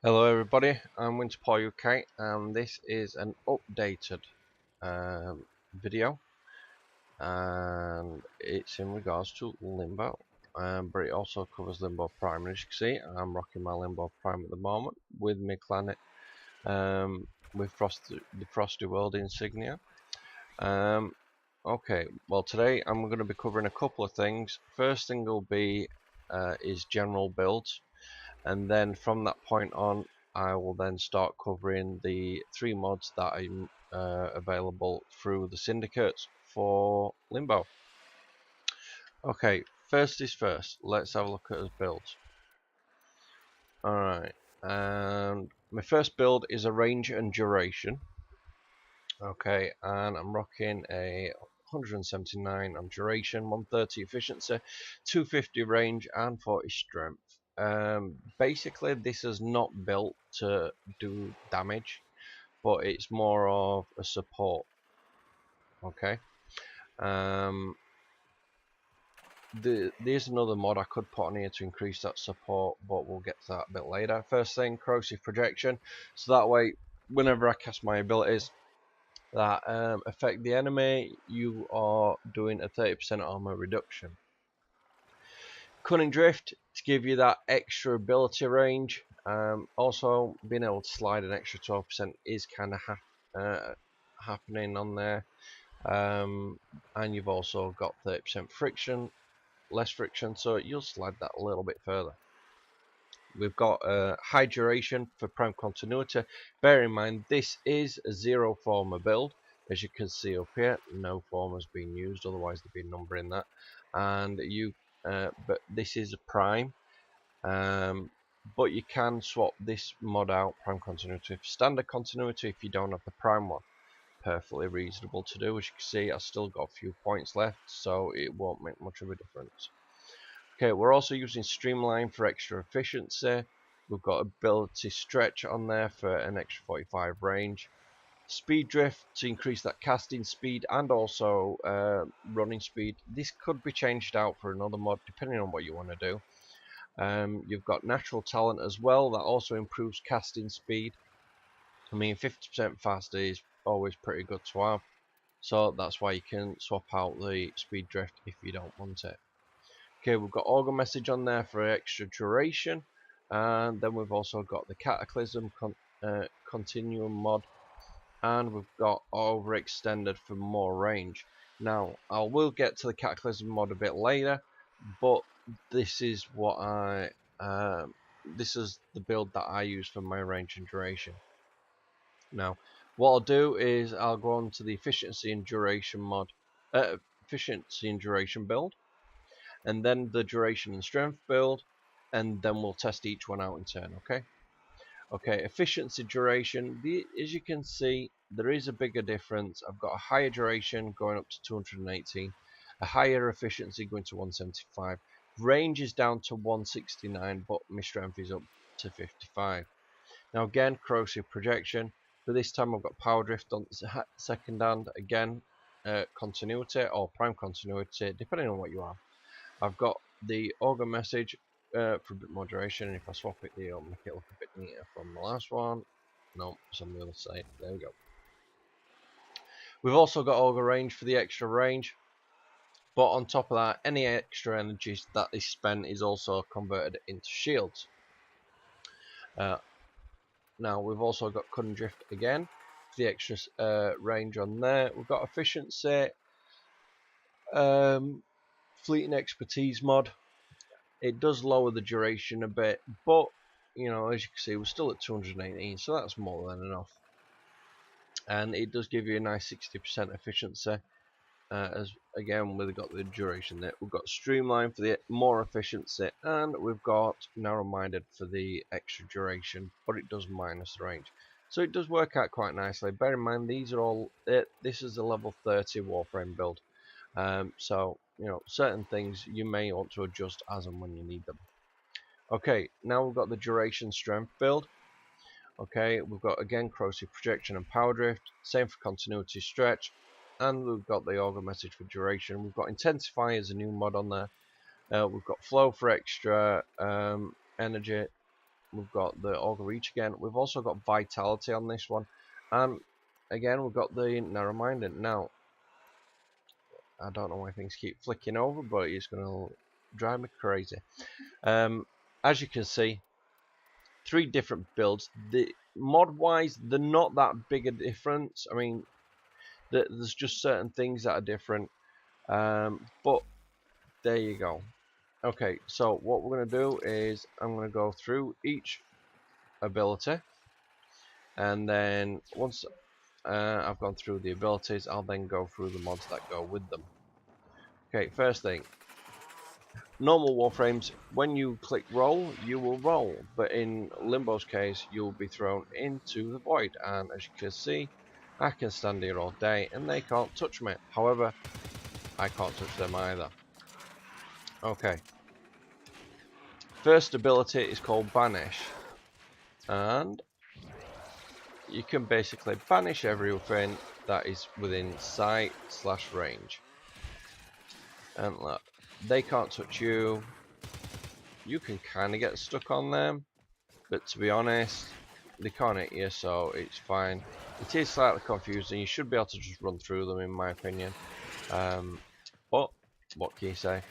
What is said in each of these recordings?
Hello everybody, I'm winterpauluk and this is an updated video, and it's in regards to Limbo, but it also covers Limbo Prime. As you can see, I'm rocking my Limbo Prime at the moment with my planet with the Frosty World insignia. Um, okay, well today I'm going to be covering a couple of things. First thing will be is general builds. And then from that point on, I will then start covering the 3 mods that are available through the syndicates for Limbo. Okay, first is first. Let's have a look at his builds. Alright, and my first build is a range and duration. Okay, and I'm rocking a 179 on duration, 130 efficiency, 250 range, and 40 strength. Basically, this is not built to do damage, but it's more of a support. Okay. There's another mod I could put on here to increase that support, but we'll get to that a bit later. First thing, Corrosive Projection, so that way, whenever I cast my abilities that affect the enemy, you are doing a 30% armor reduction. Cunning Drift to give you that extra ability range. Also, being able to slide an extra 12% is kind of happening on there. And you've also got 30% friction, less friction, so you'll slide that a little bit further. We've got high duration for prime continuity. Bear in mind, this is a 0 former build. As you can see up here, no form has been used, otherwise there'd be a number in that. And but this is a prime. But you can swap this mod out, prime continuity, for standard continuity if you don't have the prime one. Perfectly reasonable to do. As you can see, I've still got a few points left, so it won't make much of a difference. Okay, we're also using Streamline for extra efficiency. We've got ability stretch on there for an extra 45 range. Speed drift to increase that casting speed and also running speed. This could be changed out for another mod depending on what you want to do. You've got natural talent as well that also improves casting speed. I mean, 50% faster is always pretty good to have, so that's why you can swap out the speed drift if you don't want it. Okay, we've got Augur Message on there for extra duration, and then we've also got the Cataclysm Continuum mod, and we've got Overextended for more range. Now, I will get to the Cataclysm mod a bit later, but this is what this is the build that I use for my range and duration. Now, what I'll do is I'll go on to the efficiency and duration mod, efficiency and duration build, and then the duration and strength build, and then we'll test each one out in turn. Okay, efficiency duration, as you can see, there is a bigger difference. I've got a higher duration going up to 218, a higher efficiency going to 175, range is down to 169, but my strength is up to 55. Now again, Corrosive Projection, but this time I've got Power Drift on the second hand, again, continuity or prime continuity, depending on what you have. I've got the Augur Message for a bit more duration, and if I swap it here, I'll make it look a bit neater from the last one. No, it's on the other side. There we go. We've also got Augur Range for the extra range, but on top of that, any extra energy that is spent is also converted into shields. Now we've also got Cunning Drift again for the extra range on there. We've got Efficiency, Fleeting Expertise mod. It does lower the duration a bit, but you know, as you can see, we're still at 218, so that's more than enough. And it does give you a nice 60% efficiency. As again, we've got the duration there. We've got Streamline for the more efficiency, and we've got Narrow-Minded for the extra duration, but it does minus the range. So it does work out quite nicely. Bear in mind, these are all. This is a level 30 Warframe build. So you know, certain things you may want to adjust as and when you need them. Okay, now we've got the duration strength build. Okay, we've got again Corrosive Projection and Power Drift, same for continuity stretch, and we've got the Augur Message for duration. We've got Intensify as a new mod on there. We've got Flow for extra energy, we've got the Auger Reach again. We've also got Vitality on this one, and again we've got the Narrow-Minded. Now, I don't know why things keep flicking over, but it's going to drive me crazy. As you can see, 3 different builds. The mod-wise, they're not that big a difference. I mean, there's just certain things that are different. But there you go. Okay, so what we're going to do is I'm going to go through each ability, and then once I've gone through the abilities, I'll then go through the mods that go with them. Okay, first thing, normal Warframes, when you click roll, you will roll, but in Limbo's case, you'll be thrown into the void, and as you can see, I can stand here all day and they can't touch me. However, I can't touch them either. Okay. First ability is called Banish, and you can basically banish everything that is within sight / range. And look, they can't touch you. You can kind of get stuck on them, but to be honest, they can't hit you, so it's fine. It is slightly confusing. You should be able to just run through them, in my opinion. But what can you say?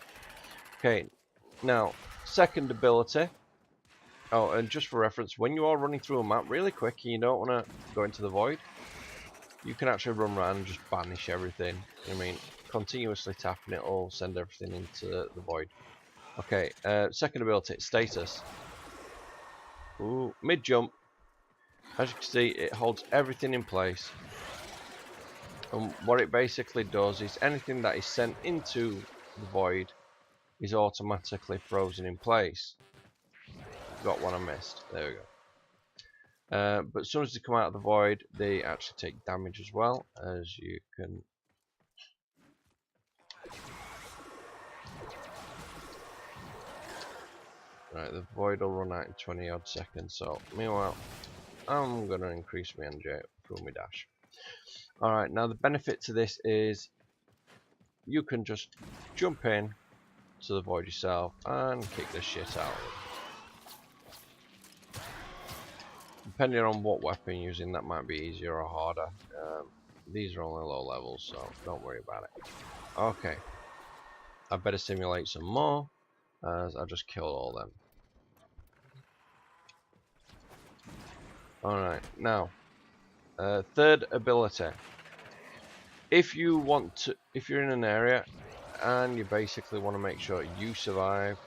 Okay, now second ability. Oh, and just for reference, when you are running through a map really quick and you don't want to go into the void, you can actually run around and just banish everything. I mean, continuously tapping it will send everything into the void. Okay, second ability, Stasis. Ooh, mid jump. As you can see, it holds everything in place. And what it basically does is anything that is sent into the void is automatically frozen in place. Got one I missed. There we go. But as soon as they come out of the void, they actually take damage as well, as you can. Right, the void will run out in 20 odd seconds, so meanwhile, I'm going to increase my NJ through my dash. Alright, now the benefit to this is you can just jump in to the void yourself and kick the shit out of it. Depending on what weapon you're using, that might be easier or harder. These are only low levels, so don't worry about it. Okay, I better simulate some more, as I just killed all them. Alright, now, third ability. If you want to, if you're in an area and you basically want to make sure you survive,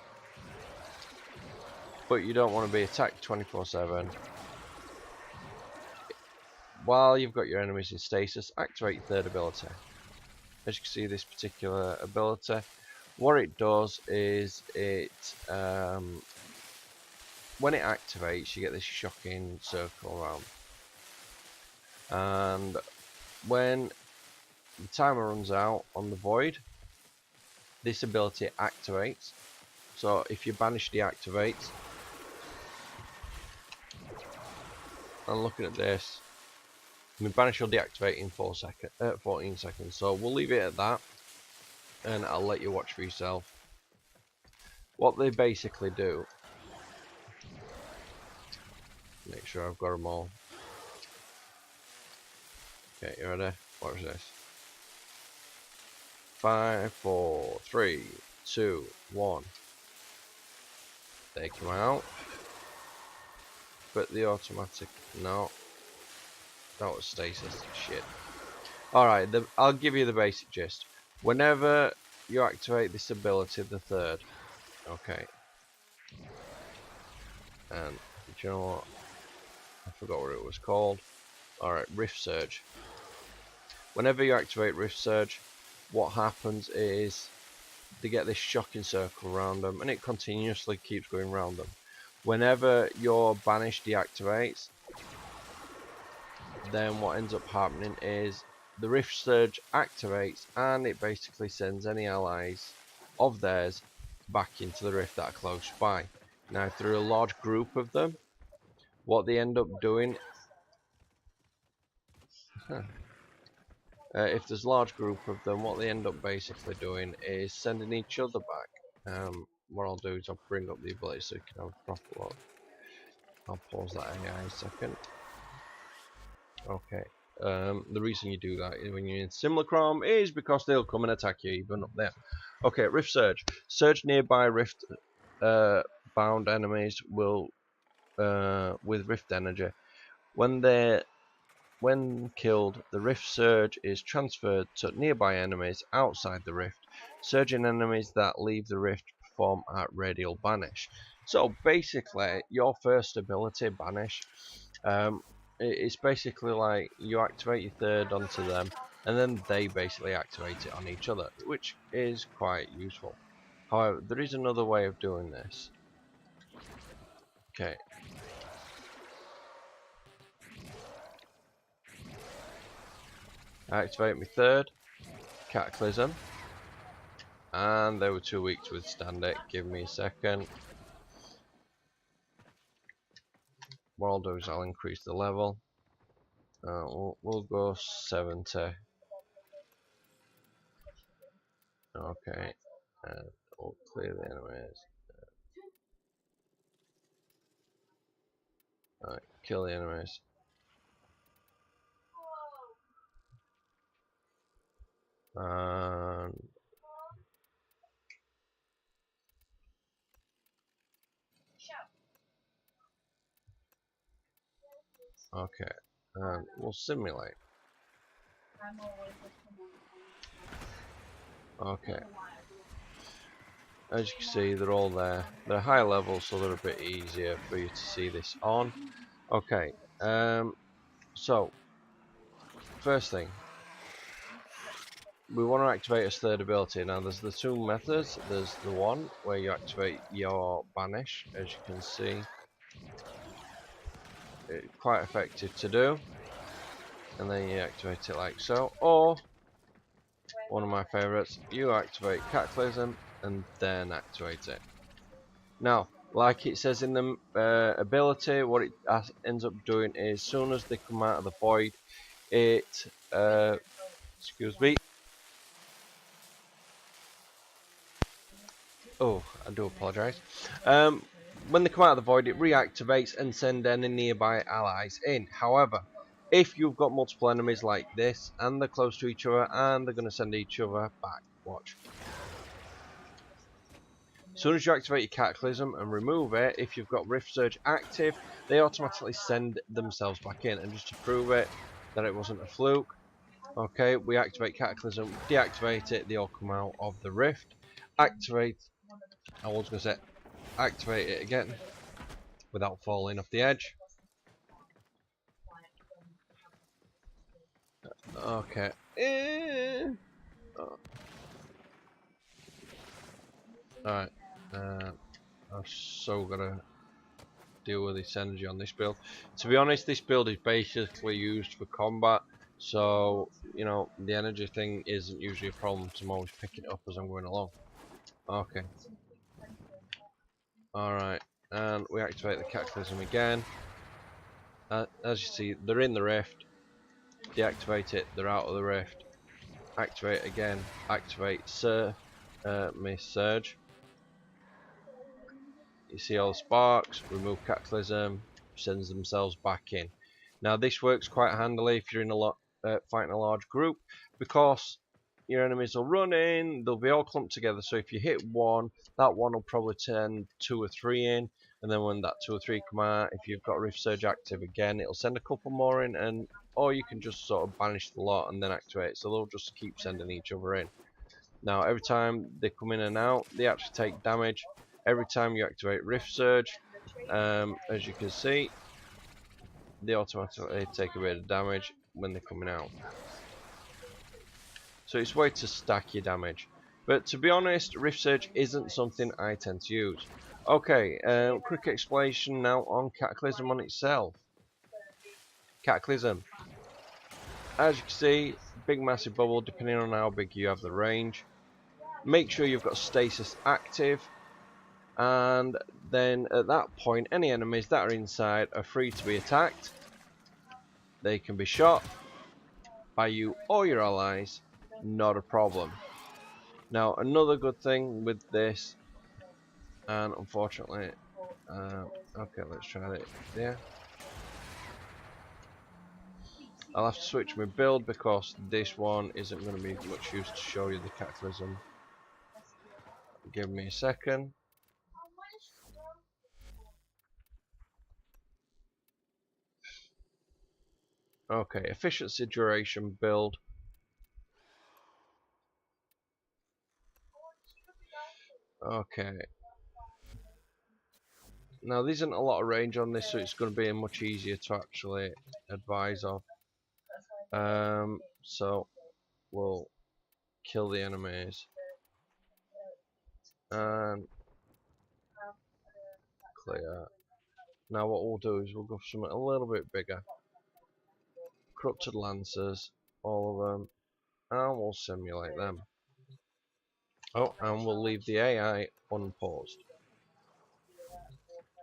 but you don't want to be attacked 24/7, while you've got your enemies in stasis, activate your third ability. As you can see, this particular ability, what it does is it, when it activates, you get this shocking circle around, and when the timer runs out on the void, this ability activates. So if you banish deactivates, and looking at this, I mean, banish will deactivate in 14 seconds. So we'll leave it at that, and I'll let you watch for yourself. What they basically do, make sure I've got them all. Okay, you ready? What is this? 5, 4, 3, 2, 1. They come out, but the automatic, no, that was stasis. Shit. Alright, I'll give you the basic gist. Whenever you activate this ability, the third, okay, and do you know what? I forgot what it was called. Alright, Rift Surge. Whenever you activate Rift Surge, what happens is they get this shocking circle around them, and it continuously keeps going around them. Whenever your banish deactivates, then what ends up happening is the Rift Surge activates, and it basically sends any allies of theirs back into the rift that are close by. Now, if there are a large group of them, what they end up doing, if there's a large group of them, what they end up basically doing is sending each other back. What I'll do is I'll bring up the ability so you can have a proper look. I'll pause that AI a second. Okay. The reason you do that is when you're in Simulacrum is because they'll come and attack you even up there. Okay, Rift Surge. Surge nearby Rift bound enemies will with Rift energy. When killed, the Rift Surge is transferred to nearby enemies outside the Rift. Surging enemies that leave the Rift perform at Radial Banish. So basically, your first ability, Banish, it's basically like you activate your third onto them, and then they basically activate it on each other, which is quite useful. However, there is another way of doing this. Okay. I activate my third, Cataclysm, and they were too weak to withstand it. Give me a second. What I'll do is I'll increase the level. We'll go 70. Okay, and we'll clear the enemies. Alright, kill the enemies. And okay, and we'll simulate. Okay, as you can see, they're all there. They're high level, so they're a bit easier for you to see this on. Okay, so first thing, we want to activate his third ability. Now there's the two methods. There's the one where you activate your Banish, as you can see. It's quite effective to do. And then you activate it like so. Or, one of my favourites, you activate Cataclysm and then activate it. Now, like it says in the ability, what it ends up doing is, as soon as they come out of the void, it, excuse me. Oh, I do apologise. When they come out of the void, it reactivates and sends any nearby allies in. However, if you've got multiple enemies like this, and they're close to each other, and they're going to send each other back, watch. As soon as you activate your Cataclysm and remove it, if you've got Rift Surge active, they automatically send themselves back in. And just to prove it, that it wasn't a fluke, okay, we activate Cataclysm, deactivate it, they all come out of the Rift. Activate, I was going to say, activate it again without falling off the edge. Okay. Alright. I'm so gonna deal with this energy on this build. To be honest, this build is basically used for combat, so you know the energy thing isn't usually a problem. So I'm always picking it up as I'm going along. Okay. Alright, and we activate the Cataclysm again. As you see, they're in the rift. Deactivate it, they're out of the rift. Activate again. Activate Miss Surge. You see all the sparks, remove Cataclysm, sends themselves back in. Now this works quite handily if you're in fighting a large group, because your enemies will run in, they'll be all clumped together, so if you hit one, that one will probably send 2 or 3 in, and then when that 2 or 3 come out, if you've got Rift Surge active again, it'll send a couple more in, and or you can just sort of banish the lot and then activate, so they'll just keep sending each other in. Now every time they come in and out, they actually take damage. Every time you activate Rift Surge, as you can see, they automatically take a bit of damage when they're coming out. So it's a way to stack your damage. But to be honest, Rift Surge isn't something I tend to use. Okay, quick explanation now on Cataclysm on itself. Cataclysm. As you can see, big massive bubble depending on how big you have the range. Make sure you've got Stasis active. And then at that point, any enemies that are inside are free to be attacked. They can be shot by you or your allies, not a problem. Now another good thing with this, and unfortunately Okay, let's try it. Yeah. I'll have to switch my build because this one isn't going to be much use to show you the Cataclysm. Give me a second. Okay, efficiency duration build. Okay. Now there isn't a lot of range on this, so it's going to be much easier to actually advise of. So we'll kill the enemies and clear. Now what we'll do is we'll go for something a little bit bigger. Corrupted Lancers, all of them, and we'll simulate them. Oh, and we'll leave the AI unpaused.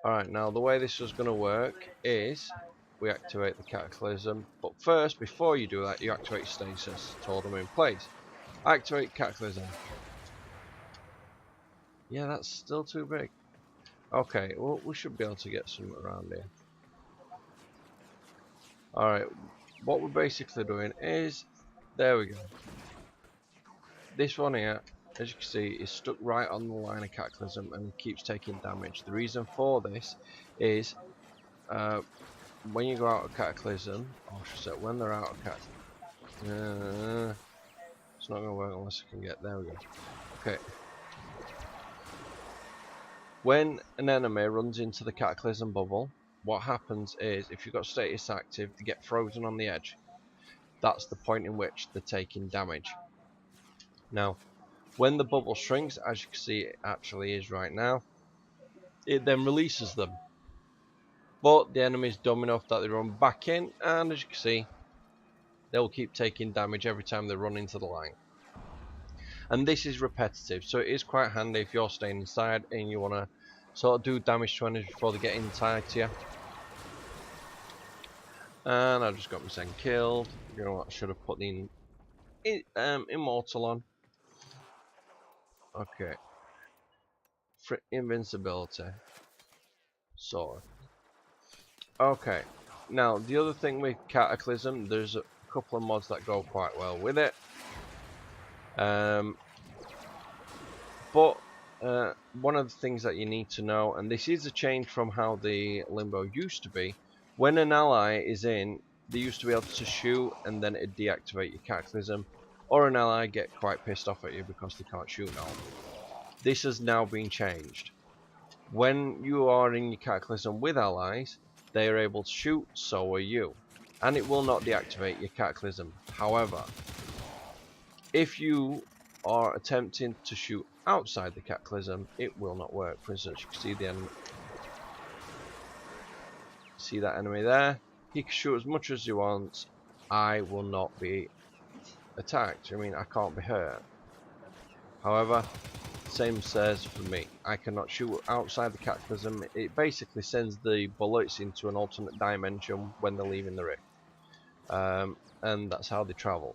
Alright, now the way this is going to work is we activate the Cataclysm, but first, before you do that, you activate Stasis to hold them in place. Activate Cataclysm. Yeah, that's still too big. Okay, well, we should be able to get some around here. Alright, what we're basically doing is, there we go. This one here, as you can see, is stuck right on the line of Cataclysm and keeps taking damage. The reason for this is when you go out of Cataclysm, or I should say when they're out of Cataclysm, it's not going to work unless I can get, there we go. Okay. When an enemy runs into the Cataclysm bubble, what happens is, if you've got status active, they get frozen on the edge. That's the point in which they're taking damage. Now, when the bubble shrinks, as you can see it actually is right now, it then releases them. But the enemy is dumb enough that they run back in, and as you can see, they'll keep taking damage every time they run into the line. And this is repetitive, so it is quite handy if you're staying inside and you want to sort of do damage to enemies before they get inside to you. And I just got myself killed. You know what, I should have put the Immortal on. Okay. For invincibility. Sword. Okay. Now, the other thing with Cataclysm, there's a couple of mods that go quite well with it. But one of the things that you need to know, and this is a change from how the Limbo used to be, when an ally is in, they used to be able to shoot and then it'd deactivate your Cataclysm, or an ally get quite pissed off at you because they can't shoot now. This has now been changed. When you are in your Cataclysm with allies, they are able to shoot, so are you. And it will not deactivate your Cataclysm. However, if you are attempting to shoot outside the Cataclysm, it will not work. For instance, you can see the enemy. See that enemy there? He can shoot as much as he wants. I will not be attacked. I mean, I can't be hurt. However, same says for me. I cannot shoot outside the Cataclysm. It basically sends the bullets into an alternate dimension when they're leaving the rift. And that's how they travel.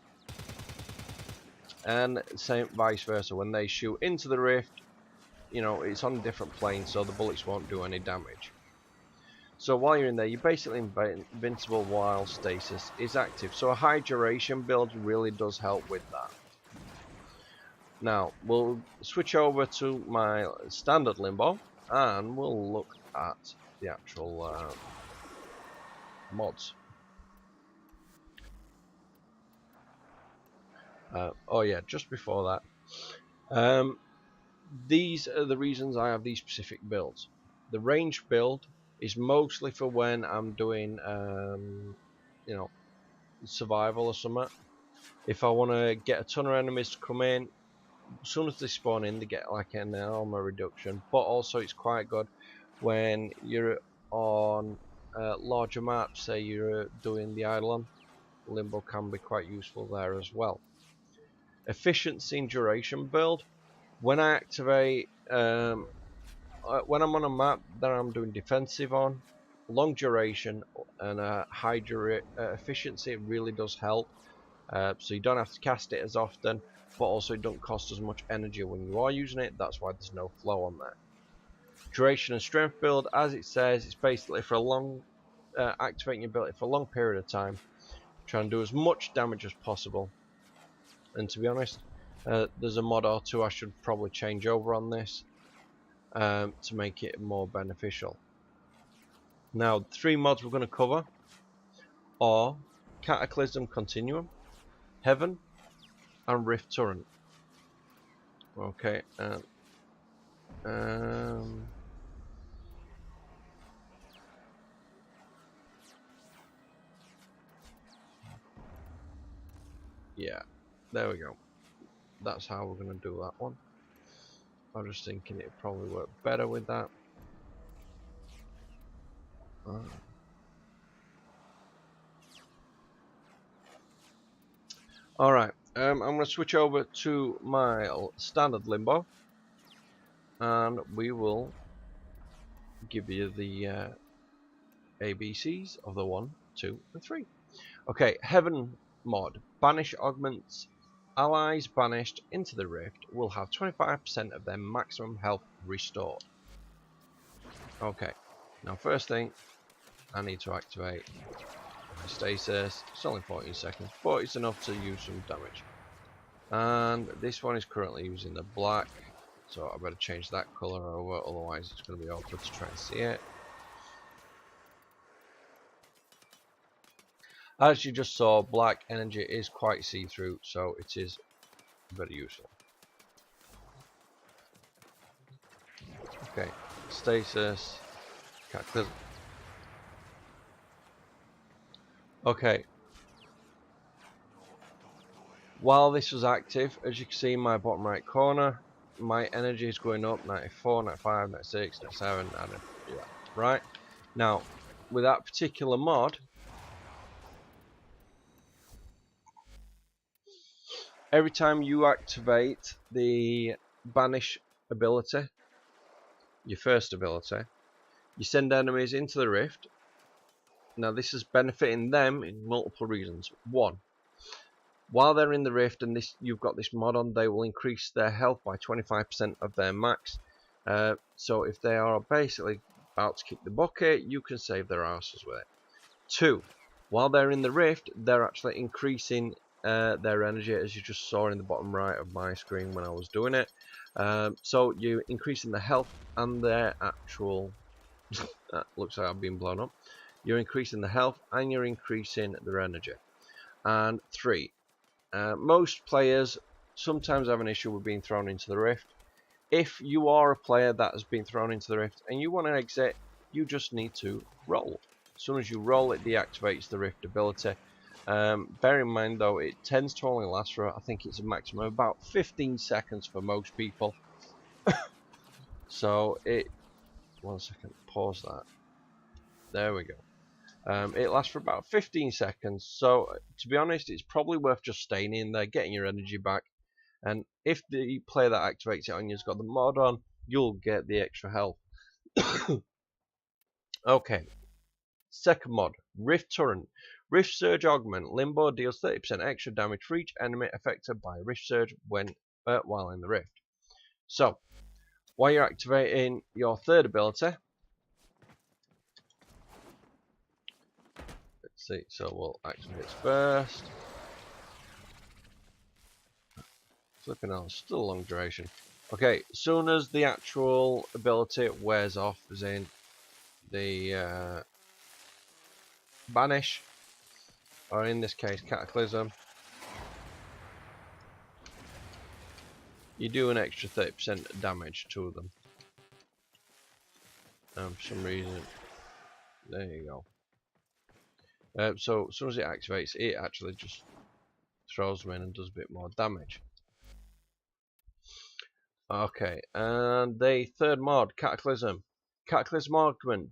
And same vice versa. When they shoot into the rift, you know, it's on a different plane, so the bullets won't do any damage. So while you're in there, you're basically invincible while stasis is active. So a high duration build really does help with that. Now, we'll switch over to my standard Limbo, and we'll look at the actual mods. Oh yeah, just before that, these are the reasons I have these specific builds. The range build is mostly for when I'm doing, you know, survival or something. If I want to get a ton of enemies to come in, as soon as they spawn in, they get like an armor reduction. But also, it's quite good when you're on larger maps. Say you're doing the Eidolon, Limbo can be quite useful there as well. Efficiency and duration build. When I activate, when I'm on a map that I'm doing defensive on, long duration and a high efficiency, it really does help. So you don't have to cast it as often, but also it don't cost as much energy when you are using it. That's why there's no flow on there. Duration and strength build, as it says, it's basically for a long, activating your ability for a long period of time. Try and do as much damage as possible. And to be honest, there's a mod or two I should probably change over on this to make it more beneficial. Now, the 3 mods we're going to cover are Cataclysm Continuum, Heaven, and Rift Torrent. Okay, yeah, there we go. That's how we're going to do that one. I'm just thinking it'd probably work better with that. Alright, I'm going to switch over to my standard Limbo, and we will give you the ABCs of the 1, 2, and 3. Okay, Heaven mod. Banish augments. Allies banished into the Rift will have 25% of their maximum health restored. Okay, now first thing, I need to activate my Stasis. It's only 14 seconds, but it's enough to use some damage. And this one is currently using the black, so I better change that colour over, otherwise it's going to be awkward to try and see it. As you just saw, black energy is quite see-through, so it is very useful. Okay, Stasis, Cataclysm. Okay. While this was active, as you can see in my bottom right corner, my energy is going up 94, 95, 96, 97, and yeah, right? Now, with that particular mod, every time you activate the Banish ability, your first ability, you send enemies into the Rift. Now this is benefiting them in multiple reasons. One, while they're in the Rift and you've got this mod on, they will increase their health by 25% of their max. So if they are basically about to kick the bucket, you can save their asses with it. 2, while they're in the Rift, they're actually increasing their energy, as you just saw in the bottom right of my screen when I was doing it. So you're increasing the health and their actual that looks like I've been blown up. You're increasing the health and you're increasing their energy. And 3, most players sometimes have an issue with being thrown into the Rift. If you are a player that has been thrown into the Rift and you want to exit, you just need to roll. As soon as you roll, it deactivates the Rift ability. Bear in mind though, it tends to only last for, I think it's a maximum of about 15 seconds for most people. So one second, pause that. There we go. It lasts for about 15 seconds, so to be honest, it's probably worth just staying in there, getting your energy back, and if the player that activates it on you's got the mod on, you'll get the extra health. Okay, second mod, Rift Torrent. Rift Surge Augment. Limbo deals 30% extra damage for each enemy affected by Rift Surge while in the Rift. So, while you're activating your third ability, see, so we'll activate it first. Flipping out, still a long duration. Okay, as soon as the actual ability wears off, as in the Banish, or in this case Cataclysm, you do an extra 30% damage to them. For some reason, there you go. So as soon as it activates, it actually just throws them in and does a bit more damage. Okay, and the third mod, Cataclysm. Cataclysm augment.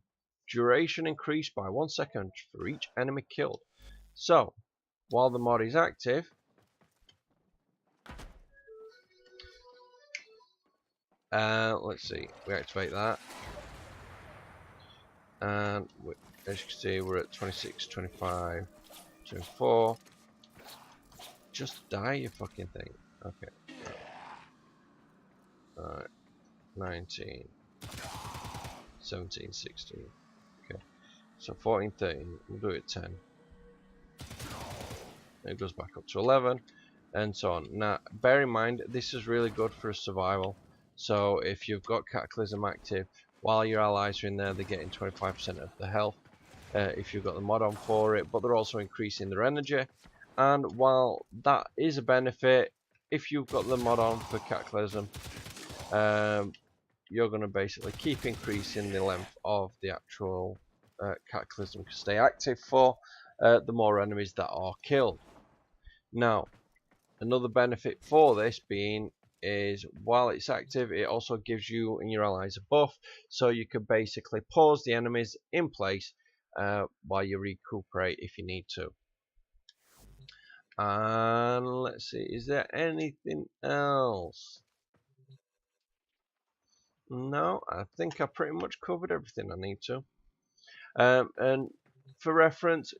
Duration increased by 1 second for each enemy killed. So, while the mod is active, let's see, we activate that. And as you can see, we're at 26, 25, 24. Just die, you fucking thing. Okay. Alright. 19. 17, 16. Okay, so 14, 13. We'll do it 10. It goes back up to 11, and so on. Now, bear in mind, this is really good for survival. So if you've got Cataclysm active, while your allies are in there, they're getting 25% of the health. If you've got the mod on for it, but they're also increasing their energy. And while that is a benefit, if you've got the mod on for Cataclysm, you're going to basically keep increasing the length of the actual Cataclysm to stay active for the more enemies that are killed. Now, another benefit for this being is while it's active, it also gives you and your allies a buff, so you can basically pause the enemies in place while you recuperate if you need to. And let's see, is there anything else? No, I think I pretty much covered everything I need to. And for reference,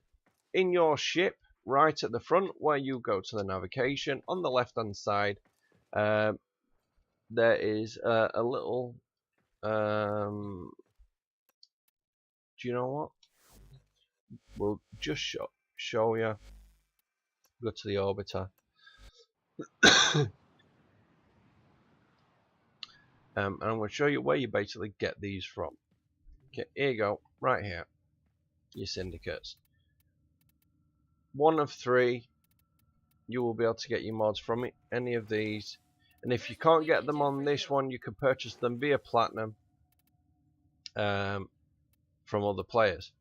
in your ship, right at the front where you go to the navigation, on the left hand side, there is a little do you know what, we'll just show you. Go to the orbiter. And I'm going to show you where you basically get these from. Okay, here you go, right here, your syndicates. 1 of 3, you will be able to get your mods from it, any of these. And if you can't get them on this one, you can purchase them via platinum from other players.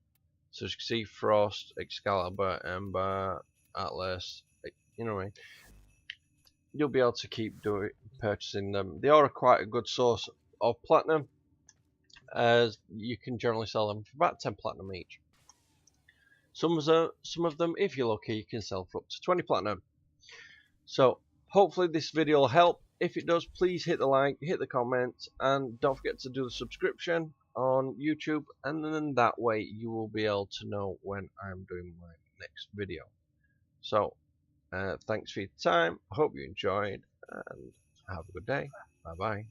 So as you can see, Frost, Excalibur, Ember, Atlas, you know what I mean. You'll be able to keep purchasing them. They are quite a good source of platinum, as you can generally sell them for about 10 platinum each. Some of them, if you're lucky, you can sell for up to 20 platinum. So hopefully this video will help. If it does, please hit the like, hit the comment, and don't forget to do the subscription on YouTube, and then that way you will be able to know when I'm doing my next video. So thanks for your time. I hope you enjoyed, and have a good day. Bye bye.